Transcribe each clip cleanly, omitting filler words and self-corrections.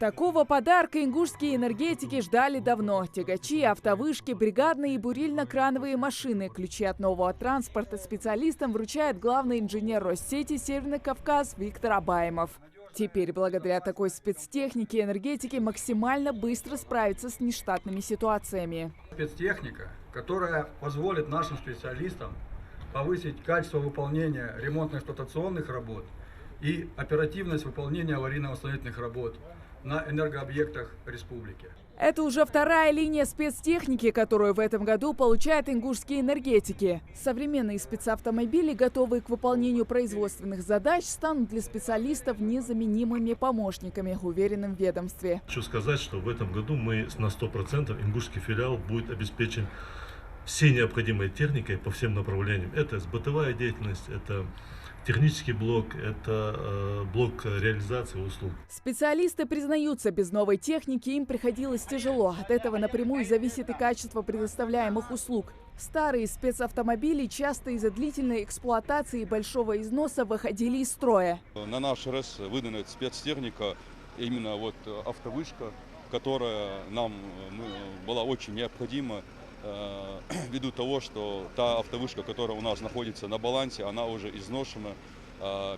Такого подарка ингушские энергетики ждали давно. Тягачи, автовышки, бригадные и бурильно-крановые машины. Ключи от нового транспорта специалистам вручает главный инженер Россети «Северный Кавказ» Виктор Абаемов. Теперь, благодаря такой спецтехнике, энергетики максимально быстро справятся с нештатными ситуациями. Спецтехника, которая позволит нашим специалистам повысить качество выполнения ремонтно-эксплуатационных работ и оперативность выполнения аварийно-восстановительных работ на энергообъектах республики. Это уже вторая линия спецтехники, которую в этом году получают ингушские энергетики. Современные спецавтомобили, готовые к выполнению производственных задач, станут для специалистов незаменимыми помощниками, уверенным в ведомстве. Хочу сказать, что в этом году мы на 100% ингушский филиал будет обеспечен всей необходимой техникой по всем направлениям. Это бытовая деятельность, это технический блок, это блок реализации услуг. Специалисты признаются, без новой техники им приходилось тяжело. От этого напрямую зависит и качество предоставляемых услуг. Старые спецавтомобили часто из-за длительной эксплуатации и большого износа выходили из строя. На наш РЭС выдана спецтехника, именно автовышка, которая нам была очень необходима. Ввиду того, что та автовышка, которая у нас находится на балансе, она уже изношена,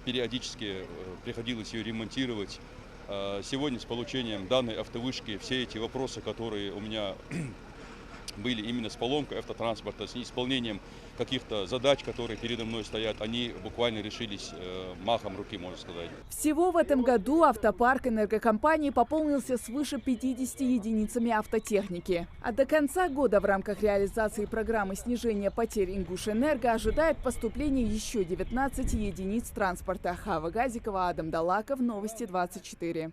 периодически приходилось ее ремонтировать. Сегодня с получением данной автовышки все эти вопросы, которые у меня были именно с поломкой автотранспорта, с неисполнением каких-то задач, которые передо мной стоят, они буквально решились махом руки, можно сказать. Всего в этом году автопарк энергокомпании пополнился свыше 50 единицами автотехники. А до конца года в рамках реализации программы снижения потерь «Ингушэнерго» ожидает поступление еще 19 единиц транспорта. Хава Газикова, Адам Далаков, Новости 24.